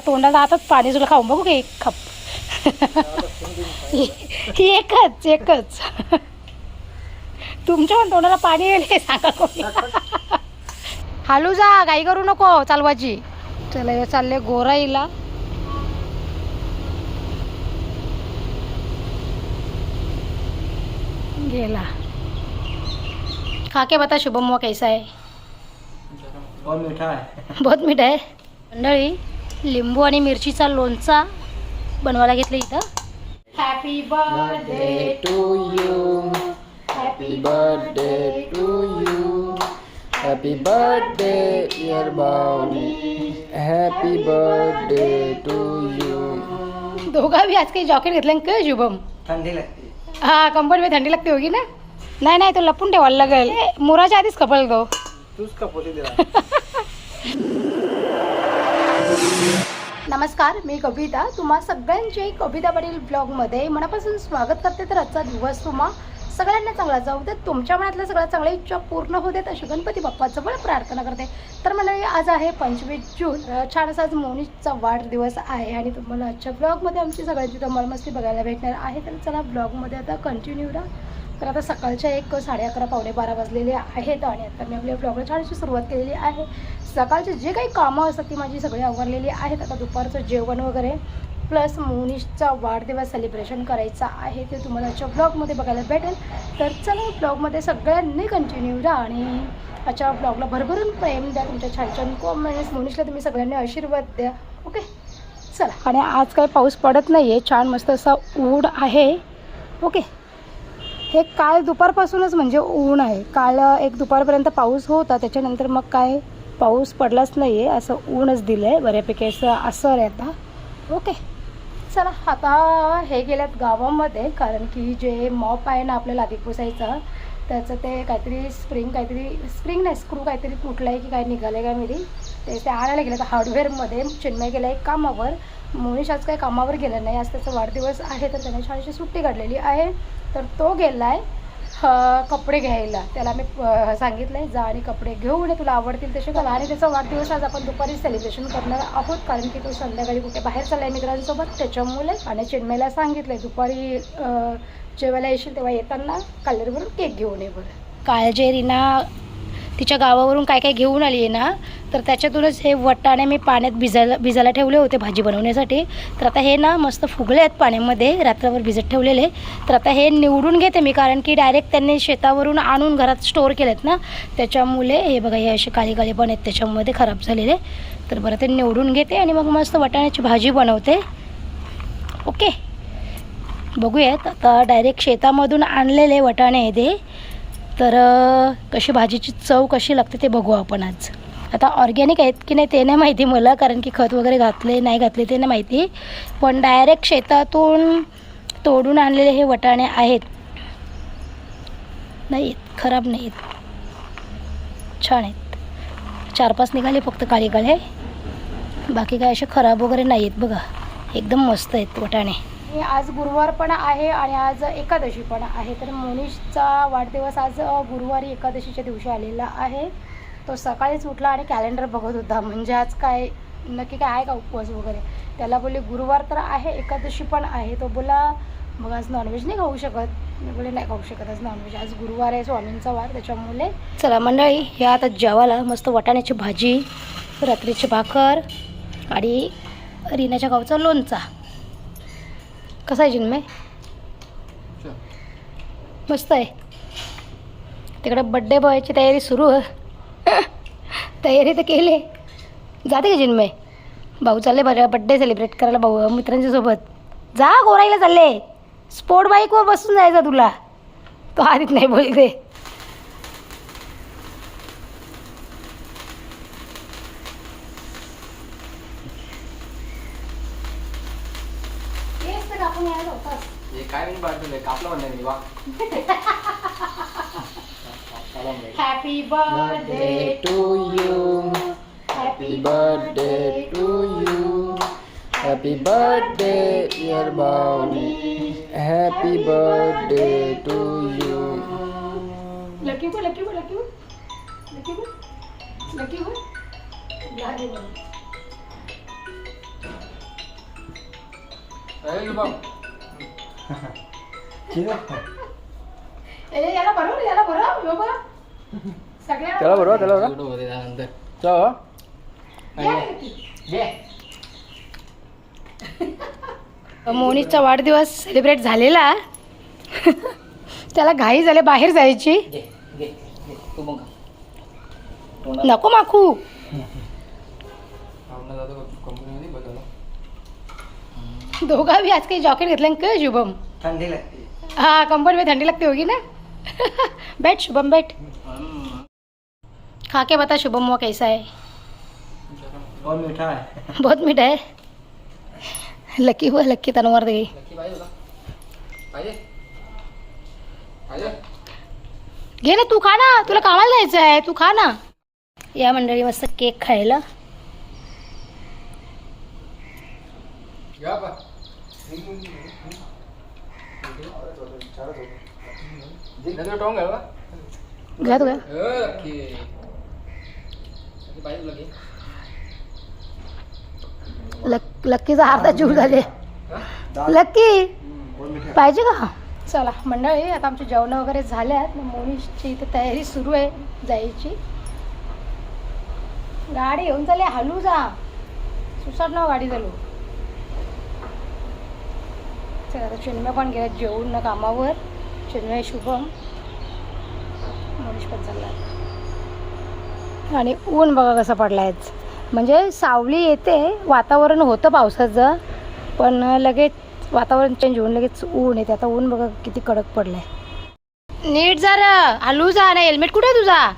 तोंडाला आताच पाणी सुद्धा खाऊन बघू का एक खप. एकच तुमच्या पण तोंडाला पाणी येईल हे सांगा कोणी. हालू जा, काही करू नको चालवायची. चला हे चालले गोराईला. गेला. खा के बता शुभम वो कैसा है. बहुत मीठा है. बहुत मीठा आहे. मंडळी लिंबू आणि मिरचीचा लोणचा बनवायला घेतलं इथं. Happy birthday to you. Happy birthday to you. Happy birthday dear बावली. Happy birthday to you. दोघा भी आज काही जॉकेट घेतलं का शुभम. थंडी लगती. हा कंपनीमध्ये थंडी लागते होगी ना. नाही नाही तो लपून ठेवायला लागेल. मुराच्या आधीच कपल तो. तूच कपोली दिला. नमस्कार, मी कविता. तुम्हा सगळ्यांचे कविता पाटील ब्लॉगमध्ये मनापासून स्वागत करते. तर आजचा दिवस तुम्हा सगळ्यांना चांगला जाऊ देत, तुमच्या मनातल्या सगळ्या चांगल्या इच्छा पूर्ण होऊ देत अशी गणपती बाप्पाजवळ प्रार्थना करते. तर मंडळी आज आहे 25 जून. छान असा आज मोनिशचा वाढदिवस आहे आणि तुम्हाला आजच्या ब्लॉगमध्ये आमची सगळ्यांची धमाल मस्ती बघायला भेटणार आहे. तर चला ब्लॉगमध्ये आता कंटिन्यू राहा. तर आता सकाळच्या 11:30 पावणे 12 वाजलेले आहेत आणि आता मी आपल्या ब्लॉगला छानशी सुरुवात केलेली आहे. सकाळचे जे काही कामं असतात ती माझी सगळी आवरलेली आहेत. आता दुपारचं जेवण वगैरे प्लस मोनिशचा वाढदिवस सेलिब्रेशन करायचा आहे ते तुम्हाला आजच्या ब्लॉगमध्ये बघायला भेटेल. तर चला ब्लॉगमध्ये सगळ्यांनी कंटिन्यू राहा आणि आजच्या ब्लॉगला भरभरून प्रेम द्या. तुमच्या छान छान कॉमेंट्स. मोनिशला तुम्ही सगळ्यांनी आशीर्वाद द्या. ओके चला. आणि आज काही पाऊस पडत नाही आहे. छान मस्त असा ऊन आहे. ओके हे काल दुपारपासूनच म्हणजे ऊन आहे. काल एक दुपारपर्यंत पाऊस होता, त्याच्यानंतर मग काय पाऊस पडलाच नाही आहे. असं ऊनच दिलं आहे बऱ्यापैकी असं आहे आता. ओके चला. आता हे गेल्यात गावामध्ये कारण की जे मॉप आहे ना आपल्याला आधी पुसायचं त्याचं ते काहीतरी स्प्रिंग नाही स्क्रू काहीतरी तुटलं आहे की काय निघालं आहे काय मी ते आणायला गेलं. तर हार्डवेअरमध्ये चिन्मय गेला एक कामावर. मोनिश आज काही कामावर गेला नाही. आज त्याचा वाढदिवस आहे तर त्याने छानशी सुट्टी काढलेली आहे. तर तो गेला आहे कपडे घ्यायला. त्याला मी सांगितलं आहे जा आणि कपडे घेऊन तुला आवडतील तसे घाल. आणि त्याचा वाढदिवस आज आपण दुपारी सेलिब्रेशन करणार आहोत कारण की तो संध्याकाळी कुठे बाहेर चालला आहे मित्रांसोबत त्याच्यामुळे. आणि चिन्मयला सांगितलं आहे दुपारी जेवायला येशील तेव्हा येताना कलरवरून केक घेऊन ये बरं. काळजे रीना तिच्या गावावरून काय काय घेऊन आली आहे ना तर त्याच्यातूनच हे वटाणे मी पाण्यात भिजायला ठेवले होते भाजी बनवण्यासाठी. तर आता हे ना मस्त फुगले आहेत पाण्यामध्ये रात्रभर भिजत ठेवलेले. तर आता हे निवडून घेते मी कारण की डायरेक्ट त्यांनी शेतावरून आणून घरात स्टोअर केलेत ना त्याच्यामुळे हे बघा हे असे काळे काळे पण आहेत त्याच्यामध्ये खराब झालेले. तर बरं ते निवडून घेते आणि मग मस्त वटाण्याची भाजी बनवते. ओके बघूयात. आता डायरेक्ट शेतामधून आणलेले वटाणे आहे ते. तर कशी भाजीची चव कशी लागते ते बघू आपण आज. आता ऑर्गॅनिक आहेत की नाही ते नाही माहिती मला कारण की खत वगैरे घातले नाही घातले ते नाही माहिती. पण डायरेक्ट शेतातून तोडून आणलेले हे वटाणे आहेत. नाही खराब नाही आहेत छान आहेत. 4-5 निघाले फक्त काळे काळे. बाकी काय असे खराब वगैरे नाही आहेत बघा. एकदम मस्त आहेत वटाणे. आज गुरुवार पण आहे आणि आज एकादशी पण आहे. तर मोनिशचा वाढदिवस आज गुरुवारी एकादशीच्या दिवशी आलेला आहे. तो सकाळीच उठला आणि कॅलेंडर बघत होता म्हणजे आज काय नक्की काय आहे का उपवास वगैरे. त्याला बोलले गुरुवार तर आहे एकादशी पण आहे. तो बोला मग आज नॉनव्हेज नाही खाऊ शकत. मी बोले नाही खाऊ शकत आज नॉनव्हेज. आज गुरुवार आहे स्वामींचा वार त्याच्यामुळे. चला मंडळी ह्या आता जेवायला मस्त वटाण्याची भाजी रात्रीची भाकर आणि रीनाच्या गावचा लोणचा. कसा आहे जिन्मय. मस्त आहे. तिकडे बड्डे बॉयची तयारी सुरू तयारी तर केली. जाते का जिन्मय. भाऊ चालले बरं बड्डे सेलिब्रेट करायला भाऊ मित्रांच्या सोबत. जा गोराईला चालले. स्पोर्ट बाईकवर बसून जायचा तुला. तो आधीच नाही बोलते. काय बाजूला कापलं म्हणलं वा. Happy birthday to you. Happy birthday to you. Happy birthday dear बावली. Happy birthday to you. Lucky बोल लकी बोल लकी बोल लकी बोल लकी बोल. शुभम याला बरोबर बाबा सगळ्या त्याला बरोबर त्याला फोटो मध्ये त्यानंतर चल मोनीचा वाढदिवस सेलिब्रेट झालेला त्याला घाई झाले बाहेर जायची. घे घे घे तू मग नको माखू. आपण जातो कंपनीमध्ये बघायला. दोघा भी आज काही जॉकेट घेतलं काय शुभम? थंडी लागते. हाँ कंपनी में ठंडी लगती होगी ना. बैठ शुभम बैठ. खा के बता शुभम वो कैसा है? बहुत मीठा है. बहुत मीठा है. लकी हुआ लकी तनवार दे. नक्की पाहिजे तुला? पाहिजे पाहिजे घे ना तू खा ना तुला कामाला जायचं आहे तू खा ना. या मंडळी मस्त केक खायला. घ्या बा. नजर टोंग आहे बा. घ्या तू घ्या. ओके पाहिजे तुला घे. लक्कीचा अर्धा जीव झाले. लक्की पाहिजे का? चला मंडळी आता आमचे जेवण वगैरे झाल्यात. मोनीची इथे तयारी सुरू आहे जायची. गाडी येऊन चालली हलू जा सुसाट ना गाडी चालू. चला आता चिन्मय पण गेला जेवून ना कामावर. चिन्मय शुभम मोनीश पण चालला. आणि ऊन बघा कसं पडलाय. म्हणजे सावली येते वातावरण होतं पावसाचं पण लगेच वातावरण चेंज होऊन लगेच ऊन येते. आता ऊन बघा किती कडक पडलंय. नीट जरा हलू जा ना. हेल्मेट कुठे आहे तुझा?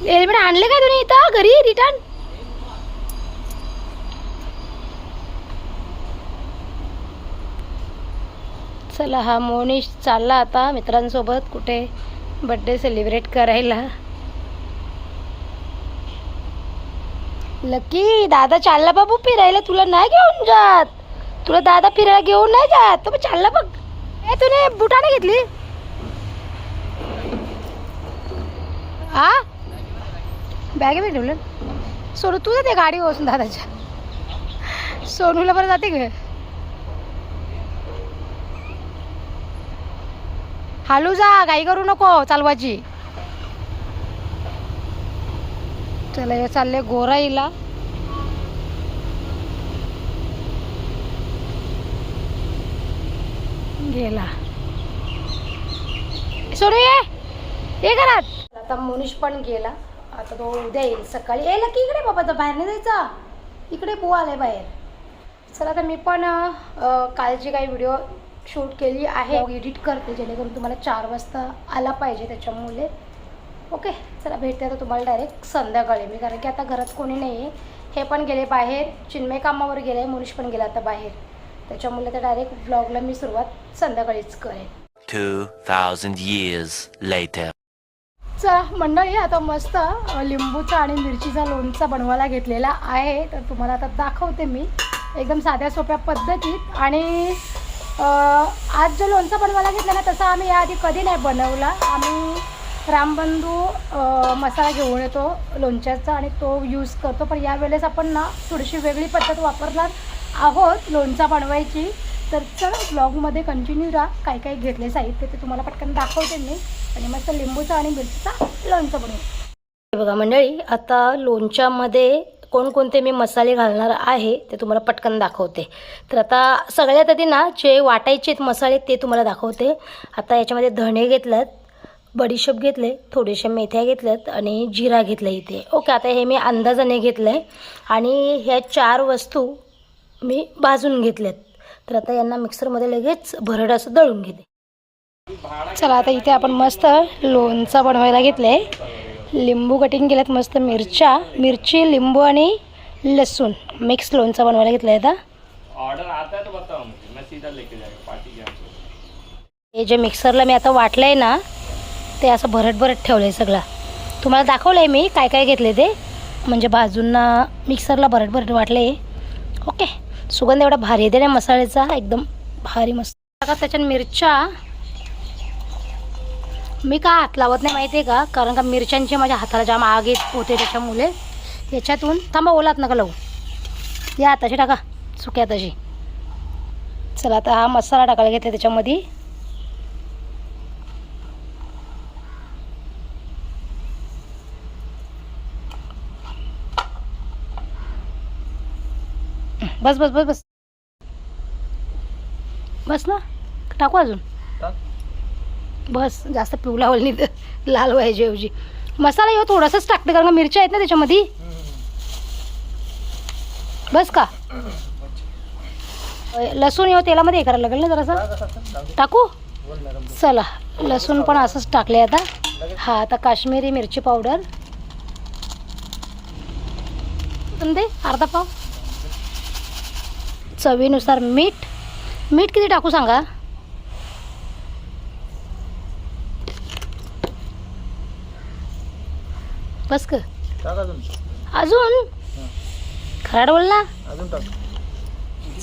हेल्मेट आणले काय तुम्ही इथं घरी रिटर्न? चला हा मोनीश चालला आता मित्रांसोबत कुठे बर्थडे सेलिब्रेट करायला. लकी दादा चालला बाबू फिरायला. तुला नाही घेऊन जात. तुला दादा फिरायला घेऊन नाही जात. तो चालला बघ. ए तुने बुटाने घेतली हा बॅगेमध्ये ठेवलं. सोनू तू जाते गाडी बसून दादाच्या. सोनूला बरं जाते ग. हालू जा काही करू नको चालवायची. चला हे चालले गोराईला. गेला सोनू ये घरात. आता मोनीश पण गेला. आता तो उद्या येईल सकाळी. यायला की इकडे बाबा तर बाहेर नाही जायचा. इकडे बुवा आलाय बाहेर. चला आता मी पण कालची काही व्हिडिओ शूट केली आहे एडिट करते जेणेकरून तुम्हाला 4 वाजता आला पाहिजे त्याच्यामुळे. ओके चला भेटते आता तुम्हाला डायरेक्ट संध्याकाळी मी. कारण की आता घरात कोणी नाही आहे. हे पण गेले बाहेर. चिन्मय कामावर गेले. मोनीश पण गेला आता बाहेर. त्याच्यामुळे तर डायरेक्ट व्लॉगला मी सुरुवात संध्याकाळीच करेन. 2000 years later. चला मंडळी आता मस्त लिंबूचा आणि मिरचीचा लोणचा बनवायला घेतलेला आहे. तर तुम्हाला आता दाखवते मी एकदम साध्या सोप्या पद्धतीत. आणि आज जो लोणचा बनवायला घेतला ना तसा आम्ही याआधी कधी नाही बनवला. आम्ही रामबंधू मसाला घेऊन येतो लोणच्याचा आणि तो यूज करतो. पण यावेळेस आपण ना थोडीशी वेगळी पद्धत वापरणार आहोत लोणचा बनवायची. तर चला ब्लॉगमध्ये कंटिन्यू राहा. काय काय घेतले साहित्य ते तुम्हाला पटकन दाखवते मी. आणि मस्त लिंबूचा आणि मिरचीचा लोणचं बनवू. हे बघा मंडळी आता लोणच्यामध्ये कोणकोणते मी मसाले घालणार आहे ते तुम्हाला पटकन दाखवते. तर आता सगळ्यात आधी ना जे वाटायचे मसाले ते तुम्हाला दाखवते. आता याच्यामध्ये धणे घेतलेत, बडीशेप घेतले, थोडेसे मेथ्या घेतल्यात आणि जिरा घेतला इथे. ओके आता हे मी अंदाजाने घेतलं आहे. आणि ह्या 4 वस्तू मी भाजून घेतल्यात. तर आता यांना मिक्सरमध्ये लगेच भरड असं दळून घेते. चला आता इथे आपण मस्त लोणचं बनवायला घेतलं आहे. लिंबू कटिंग केल्यात, मस्त मिरची लिंबू आणि लसूण मिक्स लोणचं बनवायला घेतलं आहे. आता ऑर्डर आता है तो बताओ मुझे, मैं सीधा लेके जाएगा पार्टी के यहाँ. हे जे मिक्सरला मी आता वाटलं आहे ना ते असं भरट ठेवलं आहे सगळं. तुम्हाला दाखवलं आहे मी काय काय घेतले ते. म्हणजे बाजूंना मिक्सरला भरट वाटले. ओके सुगंध एवढा भारी येते ना मसाल्याचा एकदम भारी मस्त. आता त्याच्यात मिरच्या मी का हात लावत नाही माहिती आहे का? कारण का मिरच्यांचे माझ्या हाताला जाम आग येत होते त्याच्यामुळे. याच्यातून थांबा ओलात नका लावू. या हाताशी टाका सुक्यात अशी. चला आता हा मसाला टाकायला घेतला त्याच्यामध्ये. बस बस बस बस बस ना, टाकू अजून. बस जास्त पिवला होईल नाही तर लाल व्हायची ऐवजी. मसाला येऊ थोडासाच टाकते कारण का मिरच्या आहेत ना त्याच्यामध्ये. बस का लसूण येऊ तेलामध्ये हे करायला लागेल ना जरासा. टाकू. चला लसूण पण असंच टाकले आता. हा आता काश्मीरी मिरची पावडर दे अर्धा पाव. चवीनुसार मीठ. मीठ किती टाकू सांगा. बस का अजून खराड बोल ना.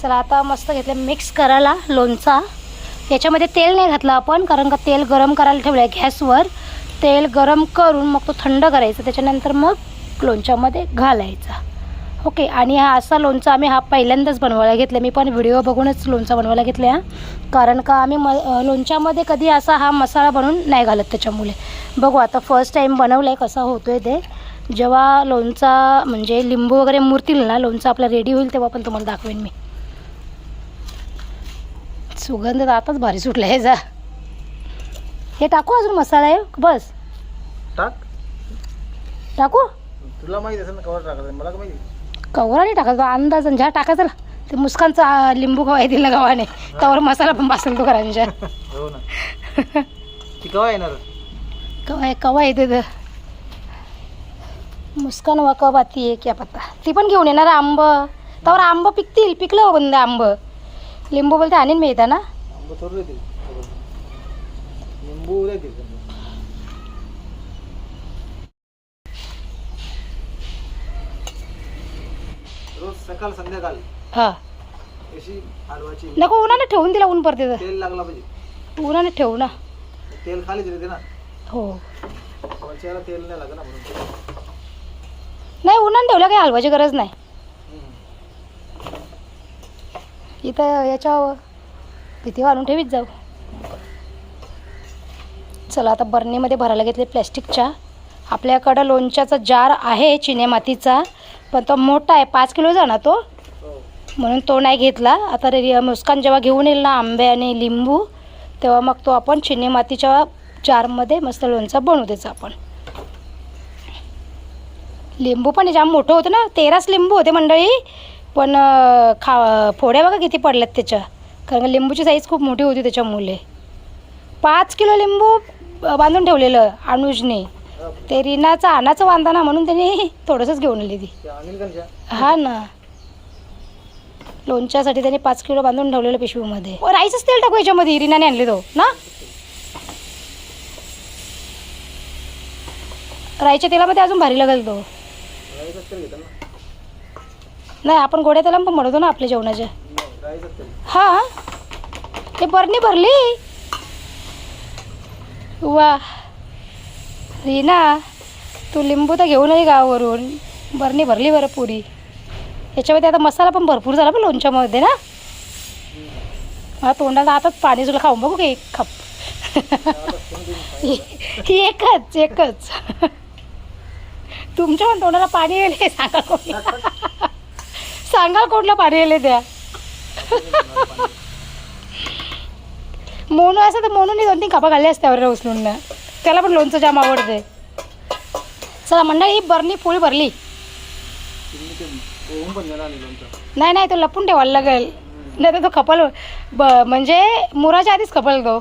चला आता मस्त घेतलं मिक्स करायला लोणचा. याच्यामध्ये तेल नाही घातलं आपण कारण का तेल गरम करायला ठेवलं आहे गॅसवर. तेल गरम करून मग तो थंड करायचा त्याच्यानंतर मग लोणच्यामध्ये घालायचा. ओके. आणि हा असा लोणचा आम्ही हा पहिल्यांदाच बनवायला घेतला. मी पण व्हिडिओ बघूनच लोणचा बनवायला घेतला हा. कारण का आम्ही लोणच्यामध्ये कधी असा हा मसाला बनवून नाही घालत त्याच्यामुळे. बघू आता फर्स्ट टाईम बनवलं आहे कसा होतो आहे ते. जेव्हा लोणचा म्हणजे लिंबू वगैरे मुरतील ना लोणचा आपला रेडी होईल तेव्हा पण तुम्हाला दाखवेन मी. सुगंध तर आताच भारी सुटला आहे जा. हे टाकू अजून मसाला आहे बस. टाकू. तुला माहिती असेल ना कवर टाकायचं, मला का माहिती. कवरा नाही टाकायचं अंदाज ज्या टाकायचं ना ते मुस्कानचा लिंबू खवा येतील ना गावाने त्यावर मसाला पण बसेल तो करांच्या. हो ना. ती कवा येणार. कवा येते तर मुस्कान वा कवा ती क्या पत्ता. ती पण घेऊन येणार आंब. त्यावर आंब पिकतील. पिकलं बंद आंब. लिंबू बोलते आणीन मी येतं ना. लिंबू रोज सकाळ संध्याकाळ. हा अशी हलवाची. नको उन्हाने ठेवून दिला. ऊन पडते तर तेल लागला पाहिजे. उन्हाने ठेवू ना. तेल खालीच येते ना. हो वरच्याला तेल नाही लागत ना म्हणून. नाही उन्हाने ठेवलं काही हलवायची गरज नाही. इथं याच्यावर किती आणून ठेवीत जाऊ. चला आता बर्नीमध्ये भरायला घेतले प्लॅस्टिकच्या. आपल्याकडं लोणच्याचा जार आहे चिने मातीचा पण तो मोठा आहे 5 किलोचा ना तो म्हणून तो नाही घेतला. आता मुस्कान जेव्हा घेऊन येईल ना आंबे आणि लिंबू तेव्हा मग तो आपण चिने मातीच्या जारमध्ये मस्त लोणचा बनवू द्यायचा आपण. लिंबू पण जाम मोठं होतं ना. 13 लिंबू होते मंडळी पण फोड्या बघा किती पडल्यात त्याच्या कारण का लिंबूची साईज खूप मोठी होती त्याच्यामुळे. 5 किलो लिंबू बांधून ठेवलेलं अनुजने. ते रीनाचा आणाचं बांधा ना म्हणून त्याने थोडंसंच घेऊन आली ती. हा ना लोणच्यासाठी त्याने 5 किलो बांधून ठेवलेलं पिशवीमध्ये. राईसच तेल टाकू याच्यामध्ये. रीनाने आणले तो ना. राईच्या तेलामध्ये अजून भारी लागेल तो. नाही आपण गोड्या तेला पण बनवतो ना आपल्या जेवणाच्या. हा ते बरणी भरली. वा रीना तू लिंबू तर घेऊन ये गावावरून. बरणी भरली बरं पुरी. याच्यामध्ये आता मसाला पण भरपूर झाला पण लोणच्यामध्ये ना. मला तोंडाला आताच पाणी सुद्धा खाऊन बघू की एक खप. एकच तुमच्या पण तोंडाला पाणी येईल सांगा कोणी. सांगाल कोणला पाणी येईल त्या. मोनू असं तर मोनूने 2-3 कापा घालले असत्यावर उचलून ना. त्याला पण लोणचं जाम आवडते. चला मंडळी ही बरणी फुल भरली. नाही नाही तो लपून ठेवायला लागेल नाही तर तो खपल म्हणजे मुराच्या आधीच खपल तो.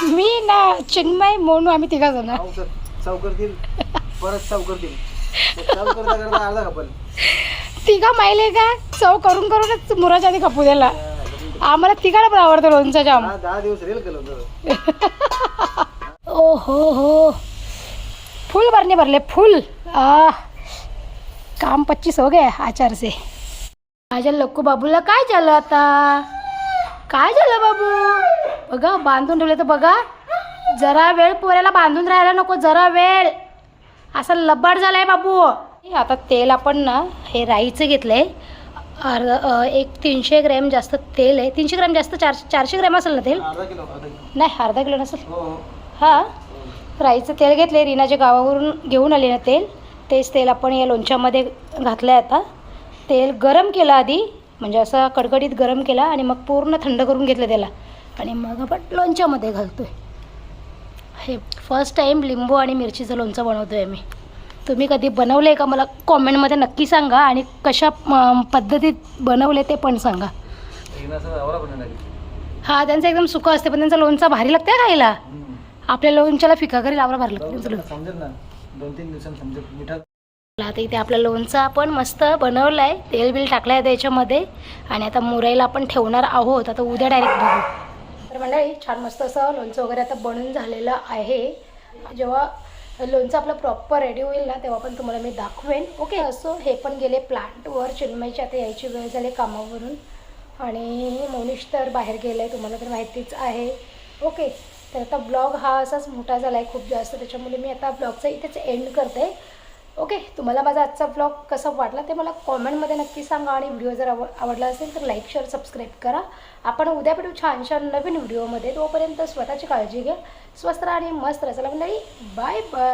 मी ना चिन्मय मोनू आम्ही 3 जण. तिघा माहिले का चव करून करूनच मुराच्या आधी खपू द्यायला. आम्हाला तिघाला पण आवडतं लोणचं जाम. 10 दिवस रेल केलं होतं. ओ हो फुल भरने भरले फुल. काम 25 हो गया आचार से. माझ्या लक्कू बाबूला काय झालं आता. काय झालं बाबू. बघा बांधून ठेवले तर बघा. जरा वेळ पोऱ्याला बांधून राहायला नको. जरा वेळ. असा लबाड झालाय बाबू. आता तेल आपण ना हे राईचं घेतलं आहे एक 300 ग्रॅम जास्त तेल आहे. 300 ग्रॅम जास्त 400 ग्रॅम असेल ना तेल? अर्धा किलो नाही अर्धा किलो नसेल. हो हां राईचं तेल घेतलं आहे. रीनाच्या गावावरून घेऊन आले ना तेल, तेच तेल आपण या लोणच्यामध्ये घातलं आहे. आता तेल गरम केलं आधी, म्हणजे असं कडकडीत गरम केला आणि मग पूर्ण थंड करून घेतलं त्याला आणि मग आपण लोणच्यामध्ये घालतो आहे. हे फर्स्ट टाईम लिंबू आणि मिरचीचं लोणचं बनवतो आहे मी. तुम्ही कधी बनवलं आहे का मला कॉमेंटमध्ये नक्की सांगा आणि कशा पद्धतीत बनवले ते पण सांगा. हां त्यांचं एकदम सुकं असते पण त्यांचं लोणचं भारी लागतं खायला. आपल्या लोणच्याला फिका करी लावला भारी लागतं त्यांचं लोणचं. समजेल ना 2-3 दिवसांनी समजेल मिठात. आता इथे आपलं लोणचं आपण मस्त बनवलं आहे. तेल बिल टाकलं आहे त्याच्यामध्ये आणि आता मुराईला आपण ठेवणार आहोत. आता उद्या डायरेक्ट बघू. तर मंडळी छान मस्त असं लोणचं वगैरे आता बनून झालेलं आहे. जेव्हा लोणचं आपलं प्रॉपर रेडी होईल ना तेव्हा पण तुम्हाला मी दाखवेन. ओके असो हे पण गेले प्लांटवर. चिन्मयची आता यायची वेळ झाली कामावरून आणि मोनिश तर बाहेर गेलं आहे तुम्हाला तर माहितीच आहे. ओके तर आता ब्लॉग हा असाच मोठा झाला आहे खूप जास्त, त्याच्यामुळे मी आता ब्लॉगचं इथेच एंड करते. ओके तुम्हाला माझा आजचा ब्लॉग कसा वाटला ते मला कॉमेंटमध्ये नक्की सांगा आणि व्हिडिओ जर आवडला असेल तर लाईक शेअर सबस्क्राईब करा. आपण उद्या भेटू छान छान नवीन व्हिडिओमध्ये. तोपर्यंत स्वतःची काळजी घ्या, स्वस्त राहा आणि मस्त राहा. चला मंडळी बाय बाय.